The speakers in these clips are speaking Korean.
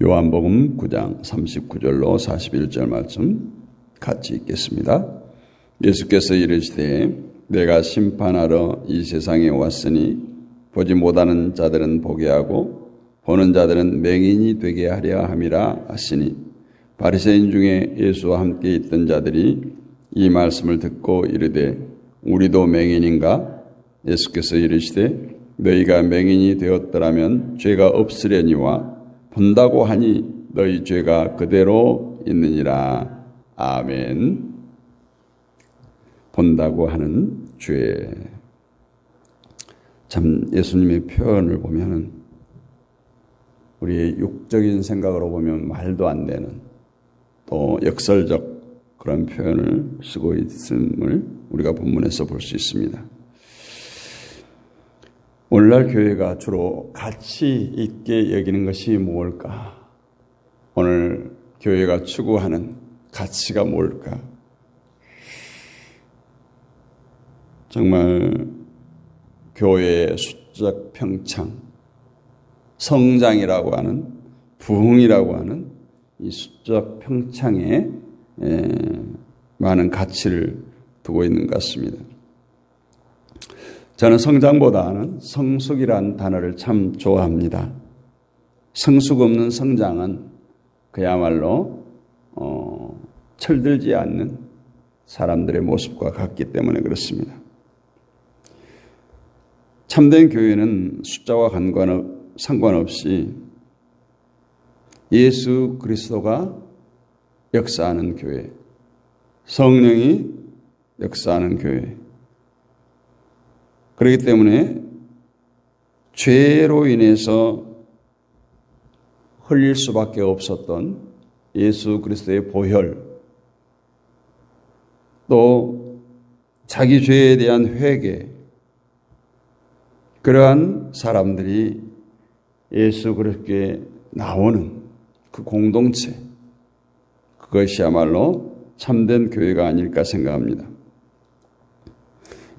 요한복음 9장 39절로 41절 말씀 같이 읽겠습니다. 예수께서 이르시되 내가 심판하러 이 세상에 왔으니 보지 못하는 자들은 보게 하고 보는 자들은 맹인이 되게 하려 함이라 하시니 바리새인 중에 예수와 함께 있던 자들이 이 말씀을 듣고 이르되 우리도 맹인인가? 예수께서 이르시되 너희가 맹인이 되었더라면 죄가 없으려니와 본다고 하니 너희 죄가 그대로 있느니라. 아멘. 본다고 하는 죄. 참 예수님의 표현을 보면은 우리의 육적인 생각으로 보면 말도 안 되는 또 역설적 그런 표현을 쓰고 있음을 우리가 본문에서 볼 수 있습니다. 오늘날 교회가 주로 가치 있게 여기는 것이 뭘까? 오늘 교회가 추구하는 가치가 뭘까? 정말 교회의 수적 평창, 성장이라고 하는, 부흥이라고 하는 이 수적 평창에 많은 가치를 두고 있는 것 같습니다. 저는 성장보다는 성숙이라는 단어를 참 좋아합니다. 성숙 없는 성장은 그야말로 철들지 않는 사람들의 모습과 같기 때문에 그렇습니다. 참된 교회는 숫자와 상관없이 예수 그리스도가 역사하는 교회, 성령이 역사하는 교회, 그렇기 때문에 죄로 인해서 흘릴 수밖에 없었던 예수 그리스도의 보혈, 또 자기 죄에 대한 회개, 그러한 사람들이 예수 그리스도께 나오는 그 공동체, 그것이야말로 참된 교회가 아닐까 생각합니다.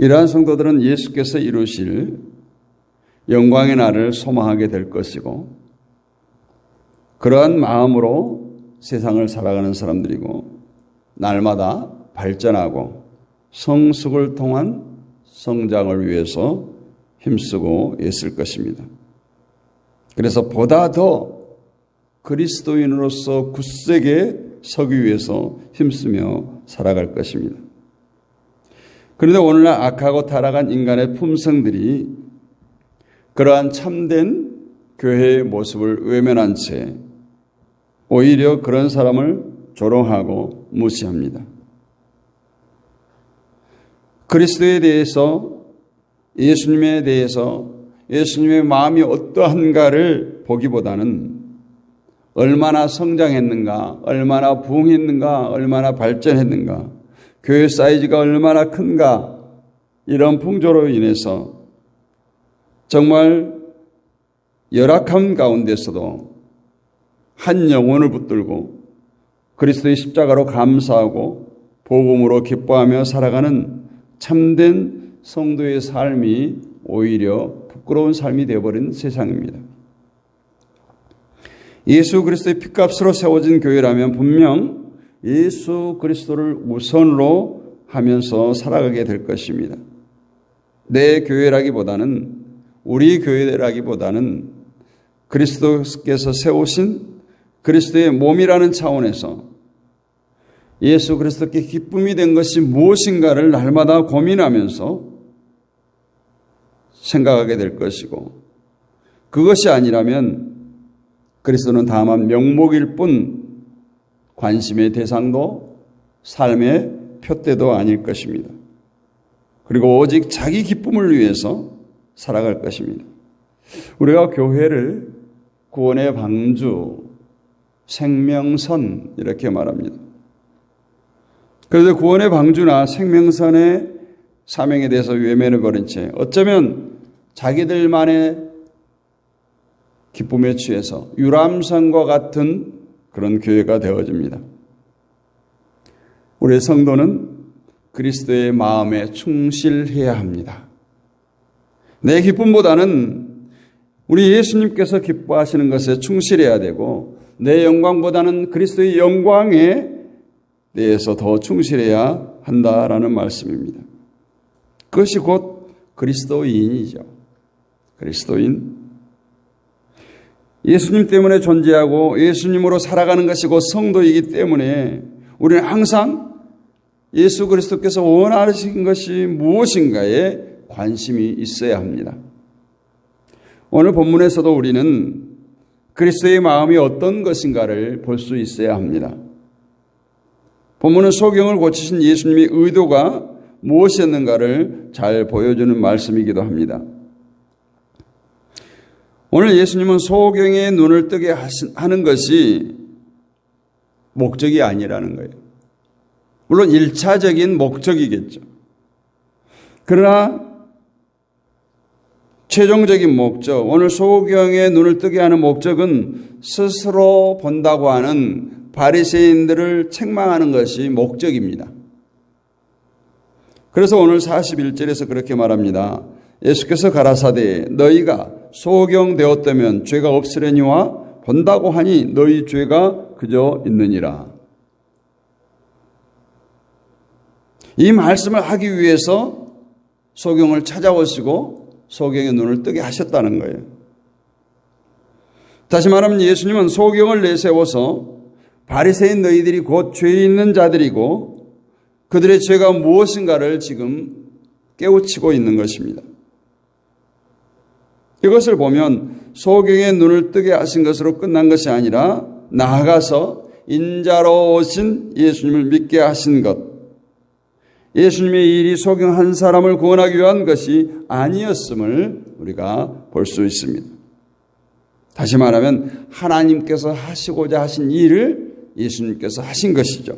이러한 성도들은 예수께서 이루실 영광의 날을 소망하게 될 것이고 그러한 마음으로 세상을 살아가는 사람들이고 날마다 발전하고 성숙을 통한 성장을 위해서 힘쓰고 있을 것입니다. 그래서 보다 더 그리스도인으로서 굳세게 서기 위해서 힘쓰며 살아갈 것입니다. 그런데 오늘날 악하고 타락한 인간의 품성들이 그러한 참된 교회의 모습을 외면한 채 오히려 그런 사람을 조롱하고 무시합니다. 그리스도에 대해서, 예수님에 대해서 예수님의 마음이 어떠한가를 보기보다는 얼마나 성장했는가, 얼마나 부흥했는가, 얼마나 발전했는가, 교회 사이즈가 얼마나 큰가, 이런 풍조로 인해서 정말 열악함 가운데서도 한 영혼을 붙들고 그리스도의 십자가로 감사하고 복음으로 기뻐하며 살아가는 참된 성도의 삶이 오히려 부끄러운 삶이 되어버린 세상입니다. 예수 그리스도의 피값으로 세워진 교회라면 분명 예수 그리스도를 우선으로 하면서 살아가게 될 것입니다. 내 교회라기보다는, 우리 교회라기보다는 그리스도께서 세우신 그리스도의 몸이라는 차원에서 예수 그리스도께 기쁨이 된 것이 무엇인가를 날마다 고민하면서 생각하게 될 것이고, 그것이 아니라면 그리스도는 다만 명목일 뿐 관심의 대상도 삶의 표대도 아닐 것입니다. 그리고 오직 자기 기쁨을 위해서 살아갈 것입니다. 우리가 교회를 구원의 방주, 생명선 이렇게 말합니다. 그런데 구원의 방주나 생명선의 사명에 대해서 외면해버린 채 어쩌면 자기들만의 기쁨에 취해서 유람선과 같은 그런 교회가 되어집니다. 우리의 성도는 그리스도의 마음에 충실해야 합니다. 내 기쁨보다는 우리 예수님께서 기뻐하시는 것에 충실해야 되고 내 영광보다는 그리스도의 영광에 대해서 더 충실해야 한다라는 말씀입니다. 그것이 곧 그리스도인이죠. 그리스도인. 예수님 때문에 존재하고 예수님으로 살아가는 것이 곧 성도이기 때문에 우리는 항상 예수 그리스도께서 원하신 것이 무엇인가에 관심이 있어야 합니다. 오늘 본문에서도 우리는 그리스도의 마음이 어떤 것인가를 볼 수 있어야 합니다. 본문은 소경을 고치신 예수님의 의도가 무엇이었는가를 잘 보여주는 말씀이기도 합니다. 오늘 예수님은 소경의 눈을 뜨게 하는 것이 목적이 아니라는 거예요. 물론 1차적인 목적이겠죠. 그러나 최종적인 목적, 오늘 소경의 눈을 뜨게 하는 목적은 스스로 본다고 하는 바리새인들을 책망하는 것이 목적입니다. 그래서 오늘 41절에서 그렇게 말합니다. 예수께서 가라사대 너희가 소경되었다면 죄가 없으려니와 본다고 하니 너희 죄가 그저 있느니라. 이 말씀을 하기 위해서 소경을 찾아오시고 소경의 눈을 뜨게 하셨다는 거예요. 다시 말하면 예수님은 소경을 내세워서 바리새인 너희들이 곧 죄 있는 자들이고 그들의 죄가 무엇인가를 지금 깨우치고 있는 것입니다. 이것을 보면 소경의 눈을 뜨게 하신 것으로 끝난 것이 아니라 나아가서 인자로 오신 예수님을 믿게 하신 것, 예수님의 일이 소경 한 사람을 구원하기 위한 것이 아니었음을 우리가 볼 수 있습니다. 다시 말하면 하나님께서 하시고자 하신 일을 예수님께서 하신 것이죠.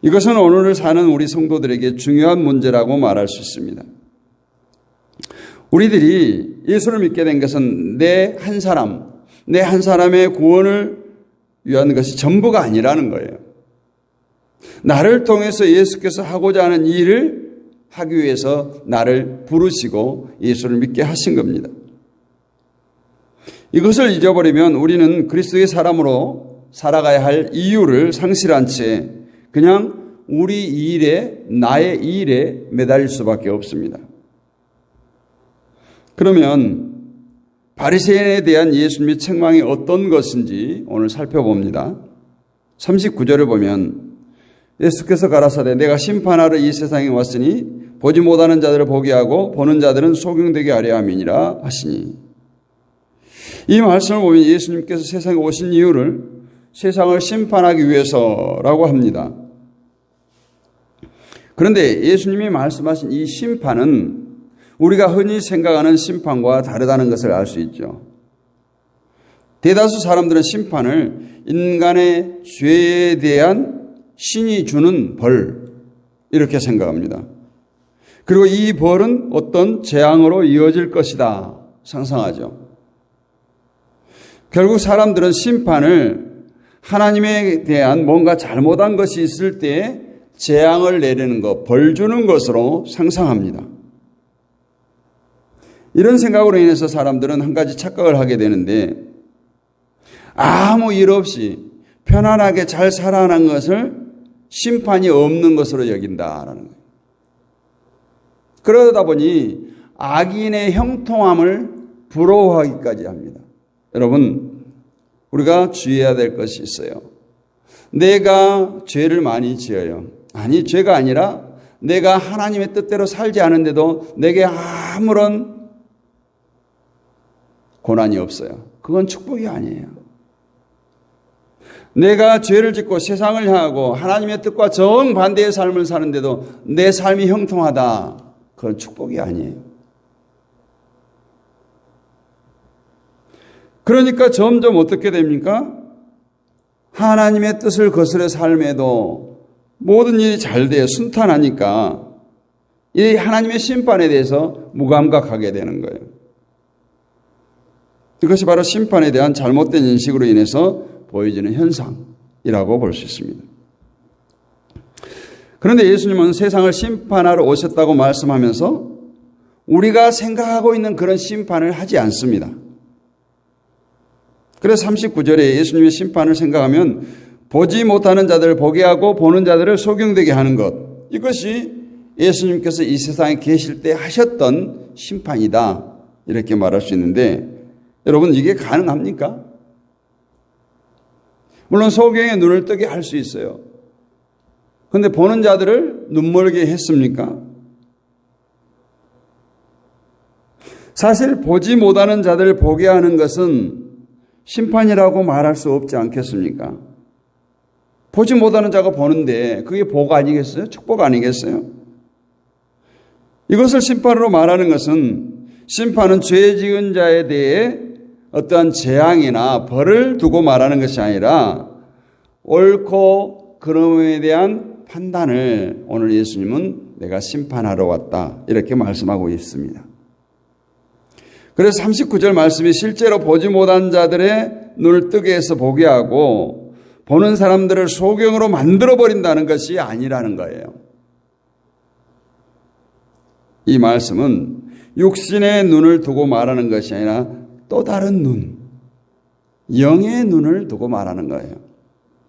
이것은 오늘을 사는 우리 성도들에게 중요한 문제라고 말할 수 있습니다. 우리들이 예수를 믿게 된 것은 내 한 사람의 구원을 위한 것이 전부가 아니라는 거예요. 나를 통해서 예수께서 하고자 하는 일을 하기 위해서 나를 부르시고 예수를 믿게 하신 겁니다. 이것을 잊어버리면 우리는 그리스도의 사람으로 살아가야 할 이유를 상실한 채 그냥 우리 일에, 나의 일에 매달릴 수밖에 없습니다. 그러면 바리새인에 대한 예수님의 책망이 어떤 것인지 오늘 살펴봅니다. 39절을 보면 예수께서 가라사대 내가 심판하러 이 세상에 왔으니 보지 못하는 자들을 보게 하고 보는 자들은 소경되게 하려 함이니라 하시니, 이 말씀을 보면 예수님께서 세상에 오신 이유를 세상을 심판하기 위해서라고 합니다. 그런데 예수님이 말씀하신 이 심판은 우리가 흔히 생각하는 심판과 다르다는 것을 알 수 있죠. 대다수 사람들은 심판을 인간의 죄에 대한 신이 주는 벌, 이렇게 생각합니다. 그리고 이 벌은 어떤 재앙으로 이어질 것이다 상상하죠. 결국 사람들은 심판을 하나님에 대한 뭔가 잘못한 것이 있을 때 재앙을 내리는 것, 벌 주는 것으로 상상합니다. 이런 생각으로 인해서 사람들은 한 가지 착각을 하게 되는데, 아무 일 없이 편안하게 잘 살아난 것을 심판이 없는 것으로 여긴다라는 거예요. 그러다 보니 악인의 형통함을 부러워하기까지 합니다. 여러분, 우리가 주의해야 될 것이 있어요. 내가 죄를 많이 지어요. 아니, 죄가 아니라 내가 하나님의 뜻대로 살지 않은데도 내게 아무런 고난이 없어요. 그건 축복이 아니에요. 내가 죄를 짓고 세상을 향하고 하나님의 뜻과 정반대의 삶을 사는데도 내 삶이 형통하다. 그건 축복이 아니에요. 그러니까 점점 어떻게 됩니까? 하나님의 뜻을 거스려 삶에도 모든 일이 잘 돼요. 순탄하니까 이 하나님의 심판에 대해서 무감각하게 되는 거예요. 이것이 바로 심판에 대한 잘못된 인식으로 인해서 보여지는 현상이라고 볼 수 있습니다. 그런데 예수님은 세상을 심판하러 오셨다고 말씀하면서 우리가 생각하고 있는 그런 심판을 하지 않습니다. 그래서 39절에 예수님의 심판을 생각하면 보지 못하는 자들을 보게 하고 보는 자들을 소경되게 하는 것, 이것이 예수님께서 이 세상에 계실 때 하셨던 심판이다, 이렇게 말할 수 있는데, 여러분 이게 가능합니까? 물론 소경의 눈을 뜨게 할 수 있어요. 그런데 보는 자들을 눈멀게 했습니까? 사실 보지 못하는 자들을 보게 하는 것은 심판이라고 말할 수 없지 않겠습니까? 보지 못하는 자가 보는데 그게 복 아니겠어요? 축복 아니겠어요? 이것을 심판으로 말하는 것은, 심판은 죄 지은 자에 대해 어떠한 재앙이나 벌을 두고 말하는 것이 아니라 옳고 그름에 대한 판단을 오늘 예수님은 내가 심판하러 왔다, 이렇게 말씀하고 있습니다. 그래서 39절 말씀이 실제로 보지 못한 자들의 눈을 뜨게 해서 보게 하고 보는 사람들을 소경으로 만들어버린다는 것이 아니라는 거예요. 이 말씀은 육신의 눈을 두고 말하는 것이 아니라 또 다른 눈, 영의 눈을 두고 말하는 거예요.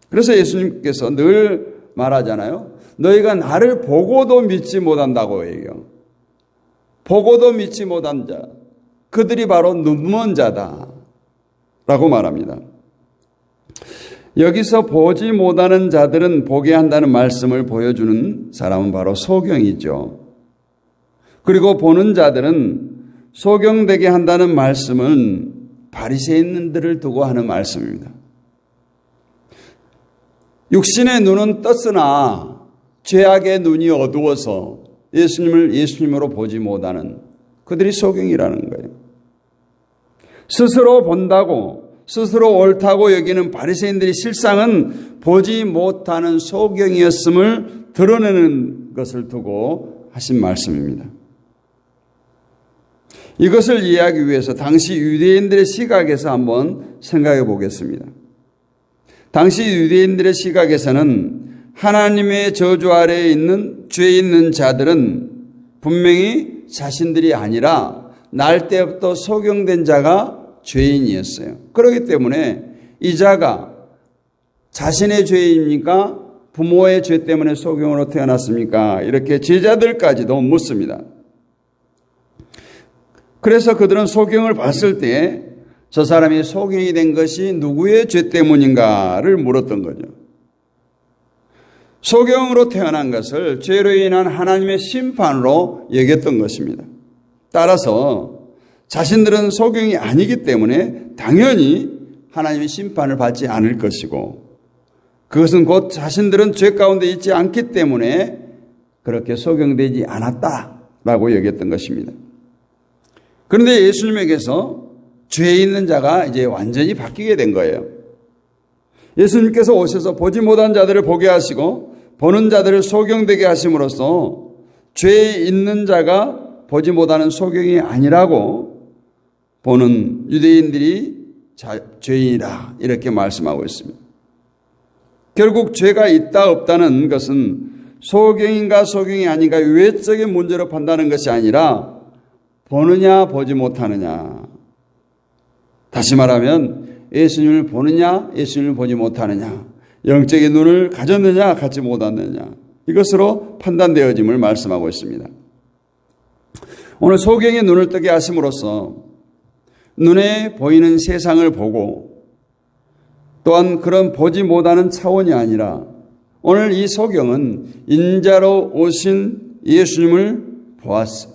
그래서 예수님께서 늘 말하잖아요. 너희가 나를 보고도 믿지 못한다고 얘기해요. 보고도 믿지 못한 자, 그들이 바로 눈먼 자다 라고 말합니다. 여기서 보지 못하는 자들은 보게 한다는 말씀을 보여주는 사람은 바로 소경이죠. 그리고 보는 자들은 소경되게 한다는 말씀은 바리새인들을 두고 하는 말씀입니다. 육신의 눈은 떴으나 죄악의 눈이 어두워서 예수님을 예수님으로 보지 못하는 그들이 소경이라는 거예요. 스스로 본다고, 스스로 옳다고 여기는 바리새인들이 실상은 보지 못하는 소경이었음을 드러내는 것을 두고 하신 말씀입니다. 이것을 이해하기 위해서 당시 유대인들의 시각에서 한번 생각해 보겠습니다. 당시 유대인들의 시각에서는 하나님의 저주 아래에 있는 죄 있는 자들은 분명히 자신들이 아니라 날 때부터 소경된 자가 죄인이었어요. 그렇기 때문에 이 자가 자신의 죄입니까? 부모의 죄 때문에 소경으로 태어났습니까? 이렇게 제자들까지도 묻습니다. 그래서 그들은 소경을 봤을 때 저 사람이 소경이 된 것이 누구의 죄 때문인가를 물었던 거죠. 소경으로 태어난 것을 죄로 인한 하나님의 심판으로 여겼던 것입니다. 따라서 자신들은 소경이 아니기 때문에 당연히 하나님의 심판을 받지 않을 것이고, 그것은 곧 자신들은 죄 가운데 있지 않기 때문에 그렇게 소경되지 않았다라고 여겼던 것입니다. 그런데 예수님에게서 죄 있는 자가 이제 완전히 바뀌게 된 거예요. 예수님께서 오셔서 보지 못한 자들을 보게 하시고 보는 자들을 소경되게 하심으로써 죄 있는 자가 보지 못하는 소경이 아니라고 보는 유대인들이 죄인이라 이렇게 말씀하고 있습니다. 결국 죄가 있다 없다는 것은 소경인가 소경이 아닌가 외적인 문제로 판단하는 것이 아니라 보느냐 보지 못하느냐, 다시 말하면 예수님을 보느냐 예수님을 보지 못하느냐, 영적인 눈을 가졌느냐 갖지 못하느냐, 이것으로 판단되어짐을 말씀하고 있습니다. 오늘 소경의 눈을 뜨게 하심으로써 눈에 보이는 세상을 보고 또한 그런 보지 못하는 차원이 아니라 오늘 이 소경은 인자로 오신 예수님을 보았어요.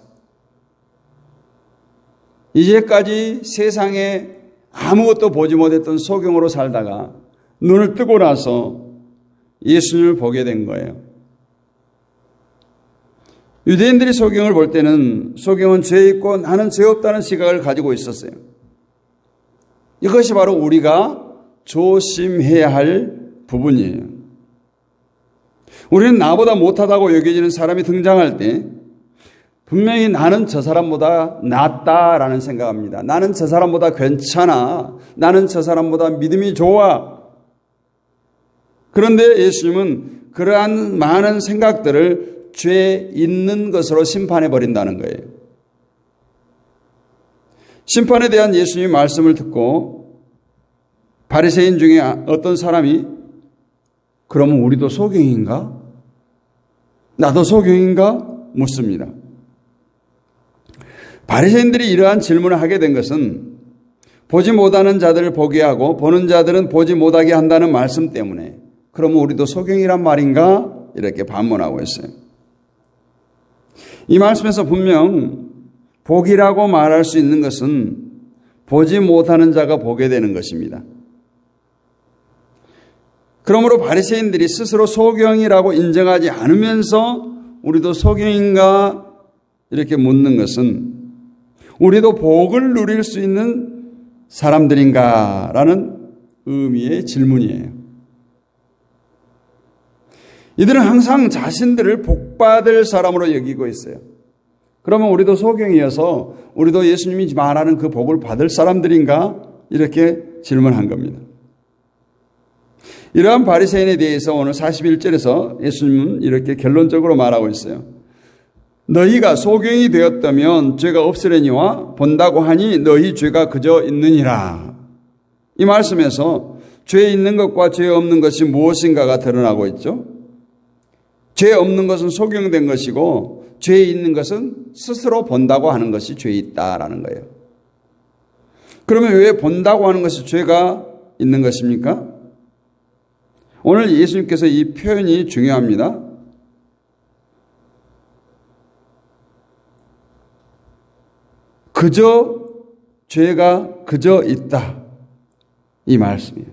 이제까지 세상에 아무것도 보지 못했던 소경으로 살다가 눈을 뜨고 나서 예수님을 보게 된 거예요. 유대인들이 소경을 볼 때는 소경은 죄 있고 나는 죄 없다는 시각을 가지고 있었어요. 이것이 바로 우리가 조심해야 할 부분이에요. 우리는 나보다 못하다고 여겨지는 사람이 등장할 때 분명히 나는 저 사람보다 낫다라는 생각합니다. 나는 저 사람보다 괜찮아. 나는 저 사람보다 믿음이 좋아. 그런데 예수님은 그러한 많은 생각들을 죄 있는 것으로 심판해 버린다는 거예요. 심판에 대한 예수님의 말씀을 듣고 바리새인 중에 어떤 사람이 그러면 우리도 소경인가? 나도 소경인가? 묻습니다. 바리새인들이 이러한 질문을 하게 된 것은 보지 못하는 자들을 보게 하고 보는 자들은 보지 못하게 한다는 말씀 때문에 그러면 우리도 소경이란 말인가? 이렇게 반문하고 있어요. 이 말씀에서 분명 복이라고 말할 수 있는 것은 보지 못하는 자가 보게 되는 것입니다. 그러므로 바리새인들이 스스로 소경이라고 인정하지 않으면서 우리도 소경인가 이렇게 묻는 것은 우리도 복을 누릴 수 있는 사람들인가라는 의미의 질문이에요. 이들은 항상 자신들을 복받을 사람으로 여기고 있어요. 그러면 우리도 소경이어서 우리도 예수님이 말하는 그 복을 받을 사람들인가? 이렇게 질문한 겁니다. 이러한 바리새인에 대해서 오늘 41절에서 예수님은 이렇게 결론적으로 말하고 있어요. 너희가 소경이 되었다면 죄가 없으려니와 본다고 하니 너희 죄가 그저 있느니라. 이 말씀에서 죄 있는 것과 죄 없는 것이 무엇인가가 드러나고 있죠. 죄 없는 것은 소경된 것이고 죄 있는 것은 스스로 본다고 하는 것이 죄 있다라는 거예요. 그러면 왜 본다고 하는 것이 죄가 있는 것입니까? 오늘 예수님께서 이 표현이 중요합니다. 그저 죄가 그저 있다. 이 말씀이에요.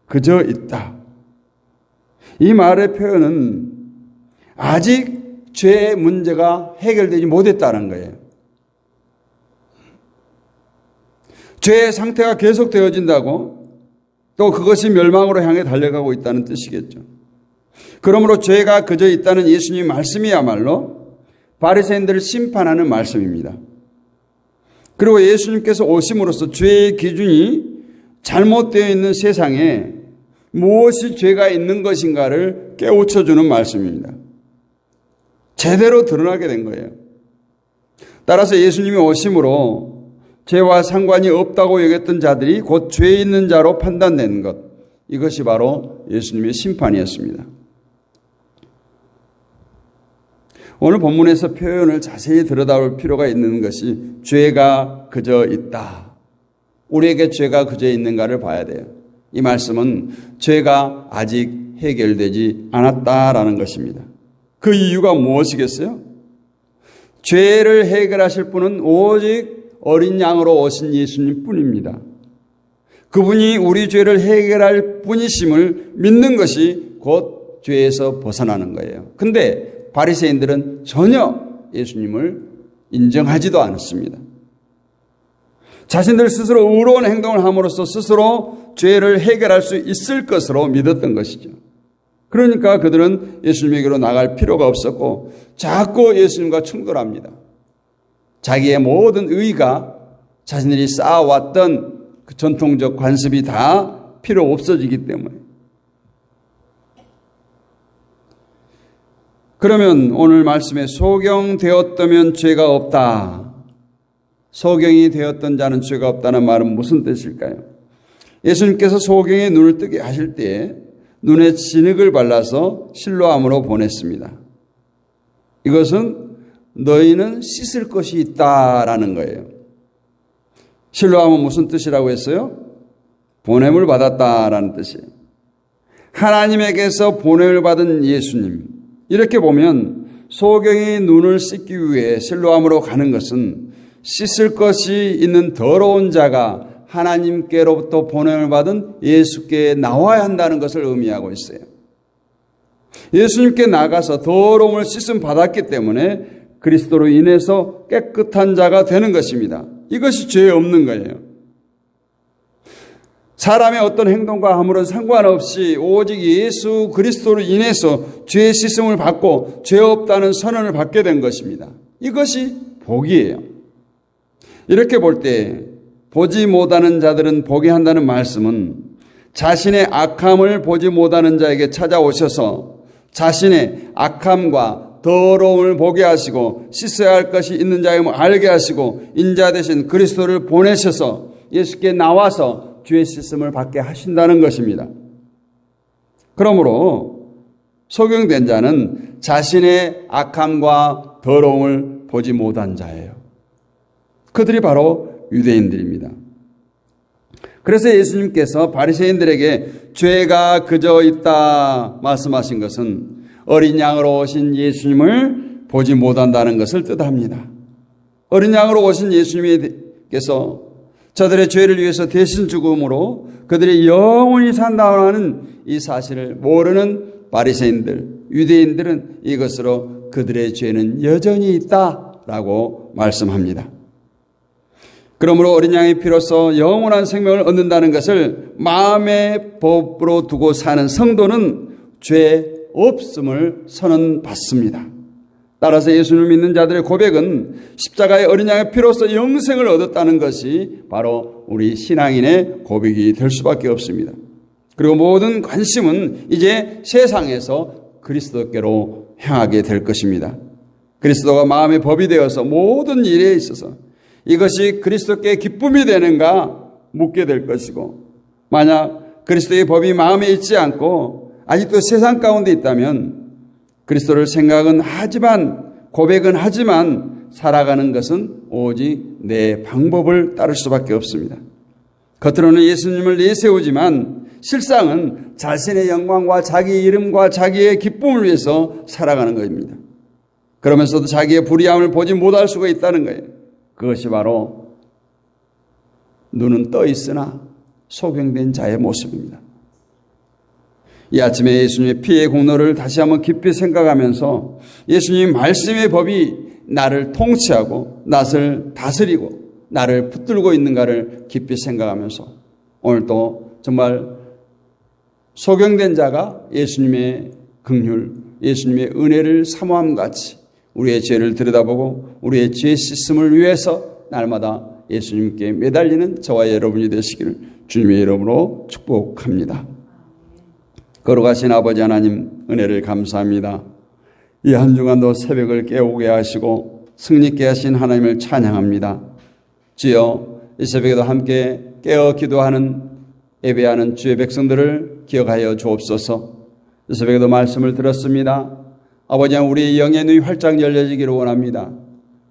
그저 있다. 이 말의 표현은 아직 죄의 문제가 해결되지 못했다는 거예요. 죄의 상태가 계속되어진다고 또 그것이 멸망으로 향해 달려가고 있다는 뜻이겠죠. 그러므로 죄가 그저 있다는 예수님의 말씀이야말로 바리새인들을 심판하는 말씀입니다. 그리고 예수님께서 오심으로써 죄의 기준이 잘못되어 있는 세상에 무엇이 죄가 있는 것인가를 깨우쳐주는 말씀입니다. 제대로 드러나게 된 거예요. 따라서 예수님이 오심으로 죄와 상관이 없다고 여겼던 자들이 곧 죄 있는 자로 판단된 것, 이것이 바로 예수님의 심판이었습니다. 오늘 본문에서 표현을 자세히 들여다볼 필요가 있는 것이 죄가 그저 있다. 우리에게 죄가 그저 있는가를 봐야 돼요. 이 말씀은 죄가 아직 해결되지 않았다라는 것입니다. 그 이유가 무엇이겠어요? 죄를 해결하실 분은 오직 어린 양으로 오신 예수님 뿐입니다. 그분이 우리 죄를 해결할 분이심을 믿는 것이 곧 죄에서 벗어나는 거예요. 근데 바리새인들은 전혀 예수님을 인정하지도 않았습니다. 자신들 스스로 의로운 행동을 함으로써 스스로 죄를 해결할 수 있을 것으로 믿었던 것이죠. 그러니까 그들은 예수님에게로 나갈 필요가 없었고 자꾸 예수님과 충돌합니다. 자기의 모든 의가 자신들이 쌓아왔던 그 전통적 관습이 다 필요 없어지기 때문에. 그러면 오늘 말씀에 소경되었다면 죄가 없다. 소경이 되었던 자는 죄가 없다는 말은 무슨 뜻일까요? 예수님께서 소경의 눈을 뜨게 하실 때에 눈에 진흙을 발라서 실로암으로 보냈습니다. 이것은 너희는 씻을 것이 있다라는 거예요. 실로암은 무슨 뜻이라고 했어요? 보냄을 받았다라는 뜻이에요. 하나님에게서 보냄을 받은 예수님. 이렇게 보면 소경의 눈을 씻기 위해 실로암으로 가는 것은 씻을 것이 있는 더러운 자가 하나님께로부터 보냄을 받은 예수께 나와야 한다는 것을 의미하고 있어요. 예수님께 나가서 더러움을 씻음 받았기 때문에 그리스도로 인해서 깨끗한 자가 되는 것입니다. 이것이 죄 없는 거예요. 사람의 어떤 행동과 아무런 상관없이 오직 예수 그리스도로 인해서 죄 씻음을 받고 죄 없다는 선언을 받게 된 것입니다. 이것이 복이에요. 이렇게 볼 때 보지 못하는 자들은 보게 한다는 말씀은 자신의 악함을 보지 못하는 자에게 찾아오셔서 자신의 악함과 더러움을 보게 하시고 씻어야 할 것이 있는 자임을 알게 하시고 인자 되신 그리스도를 보내셔서 예수께 나와서 죄 씻음을 받게 하신다는 것입니다. 그러므로 소경된 자는 자신의 악함과 더러움을 보지 못한 자예요. 그들이 바로 유대인들입니다. 그래서 예수님께서 바리새인들에게 죄가 그저 있다 말씀하신 것은 어린 양으로 오신 예수님을 보지 못한다는 것을 뜻합니다. 어린 양으로 오신 예수님께서 저들의 죄를 위해서 대신 죽음으로 그들이 영원히 산다는 이 사실을 모르는 바리새인들, 유대인들은 이것으로 그들의 죄는 여전히 있다라고 말씀합니다. 그러므로 어린 양의 피로써 영원한 생명을 얻는다는 것을 마음의 법으로 두고 사는 성도는 죄 없음을 선언받습니다. 따라서 예수님을 믿는 자들의 고백은 십자가의 어린 양의 피로써 영생을 얻었다는 것이 바로 우리 신앙인의 고백이 될 수밖에 없습니다. 그리고 모든 관심은 이제 세상에서 그리스도께로 향하게 될 것입니다. 그리스도가 마음의 법이 되어서 모든 일에 있어서 이것이 그리스도께 기쁨이 되는가 묻게 될 것이고, 만약 그리스도의 법이 마음에 있지 않고 아직도 세상 가운데 있다면 그리스도를 생각은 하지만, 고백은 하지만 살아가는 것은 오직 내 방법을 따를 수밖에 없습니다. 겉으로는 예수님을 내세우지만 실상은 자신의 영광과 자기 이름과 자기의 기쁨을 위해서 살아가는 것입니다. 그러면서도 자기의 불의함을 보지 못할 수가 있다는 거예요. 그것이 바로 눈은 떠 있으나 소경된 자의 모습입니다. 이 아침에 예수님의 피의 공로를 다시 한번 깊이 생각하면서 예수님 말씀의 법이 나를 통치하고 낯을 다스리고 나를 붙들고 있는가를 깊이 생각하면서 오늘도 정말 소경된 자가 예수님의 긍휼, 예수님의 은혜를 사모함같이 우리의 죄를 들여다보고 우리의 죄 씻음을 위해서 날마다 예수님께 매달리는 저와 여러분이 되시기를 주님의 이름으로 축복합니다. 걸어가신 아버지 하나님 은혜를 감사합니다. 이 한 주간도 새벽을 깨우게 하시고 승리케 하신 하나님을 찬양합니다. 주여, 이 새벽에도 함께 깨어 기도하는 예배하는 주의 백성들을 기억하여 주옵소서. 이 새벽에도 말씀을 들었습니다. 아버지 하나님, 우리의 영의 눈이 활짝 열려지기를 원합니다.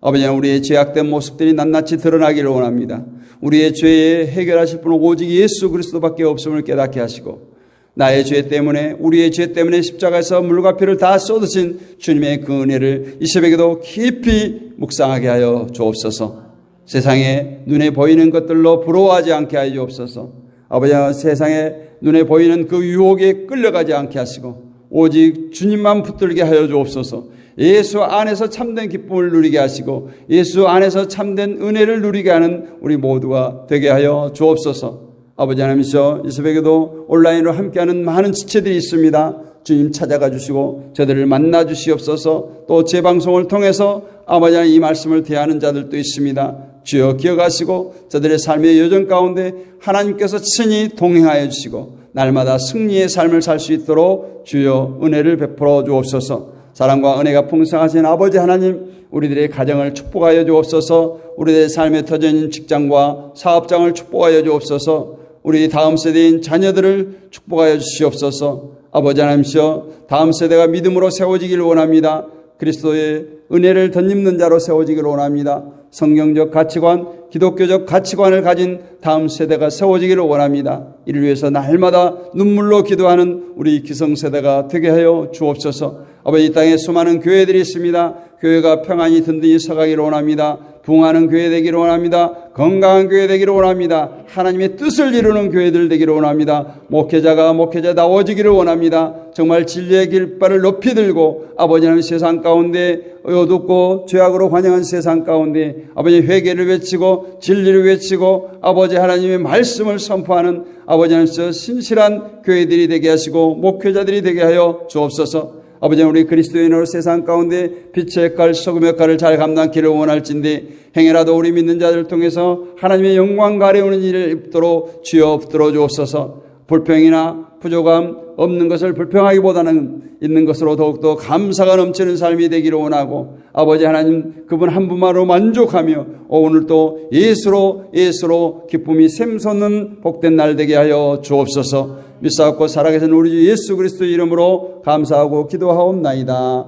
아버지 하나님, 우리의 죄악된 모습들이 낱낱이 드러나기를 원합니다. 우리의 죄에 해결하실 분은 오직 예수 그리스도밖에 없음을 깨닫게 하시고, 나의 죄 때문에, 우리의 죄 때문에 십자가에서 물과 피를 다 쏟으신 주님의 그 은혜를 이 새벽에도 깊이 묵상하게 하여 주옵소서. 세상에 눈에 보이는 것들로 부러워하지 않게 하여 주옵소서. 아버지, 세상에 눈에 보이는 그 유혹에 끌려가지 않게 하시고 오직 주님만 붙들게 하여 주옵소서. 예수 안에서 참된 기쁨을 누리게 하시고 예수 안에서 참된 은혜를 누리게 하는 우리 모두가 되게 하여 주옵소서. 아버지 하나님이시여, 이 새벽에도 온라인으로 함께하는 많은 지체들이 있습니다. 주님 찾아가 주시고 저들을 만나 주시옵소서. 또 재방송을 통해서 아버지 하나님 이 말씀을 대하는 자들도 있습니다. 주여 기억하시고 저들의 삶의 여정 가운데 하나님께서 친히 동행하여 주시고 날마다 승리의 삶을 살 수 있도록 주여 은혜를 베풀어 주옵소서. 사랑과 은혜가 풍성하신 아버지 하나님, 우리들의 가정을 축복하여 주옵소서. 우리들의 삶에 터져 있는 직장과 사업장을 축복하여 주옵소서. 우리 다음 세대인 자녀들을 축복하여 주시옵소서. 아버지 하나님이시여, 다음 세대가 믿음으로 세워지기를 원합니다. 그리스도의 은혜를 덧입는 자로 세워지기를 원합니다. 성경적 가치관, 기독교적 가치관을 가진 다음 세대가 세워지기를 원합니다. 이를 위해서 날마다 눈물로 기도하는 우리 기성세대가 되게 하여 주옵소서. 아버지, 이 땅에 수많은 교회들이 있습니다. 교회가 평안히 든든히 서가기를 원합니다. 부흥하는 교회 되기를 원합니다. 건강한 교회 되기를 원합니다. 하나님의 뜻을 이루는 교회들 되기를 원합니다. 목회자가 목회자다워지기를 원합니다. 정말 진리의 길바를 높이 들고 아버지 하나님 세상 가운데 어둡고 죄악으로 환영한 세상 가운데 아버지 회개를 외치고 진리를 외치고 아버지 하나님의 말씀을 선포하는 아버지 하나님께서 신실한 교회들이 되게 하시고 목회자들이 되게 하여 주옵소서. 아버지, 우리 그리스도인으로 세상 가운데 빛의 역할, 소금의 역할을 잘 감당키를 원할진대 행여라도 우리 믿는 자들을 통해서 하나님의 영광 가려우는 일을 입도록 주여 붙들어 주옵소서. 불평이나 부족함, 없는 것을 불평하기보다는 있는 것으로 더욱더 감사가 넘치는 삶이 되기를 원하고, 아버지 하나님 그분 한 분만으로 만족하며 오늘 또 예수로 기쁨이 샘솟는 복된 날 되게 하여 주옵소서. 믿사옵고 살아계신 우리 주 예수 그리스도 이름으로 감사하고 기도하옵나이다.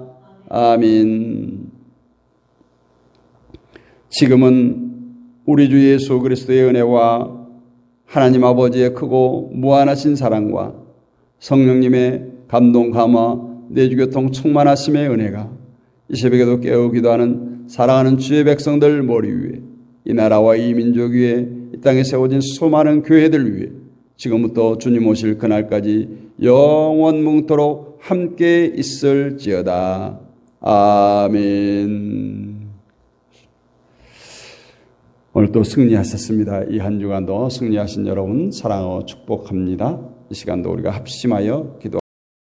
아멘. 지금은 우리 주 예수 그리스도의 은혜와 하나님 아버지의 크고 무한하신 사랑과 성령님의 감동 감화 내주교통 충만하심의 은혜가 이 새벽에도 깨어 기도하는 사랑하는 주의 백성들 머리 위에, 이 나라와 이 민족 위에, 이 땅에 세워진 수많은 교회들 위에 지금부터 주님 오실 그날까지 영원 뭉토록 함께 있을지어다. 아멘. 오늘 또 승리하셨습니다. 이 한 주간도 승리하신 여러분 사랑하고 축복합니다. 이 시간도 우리가 합심하여 기도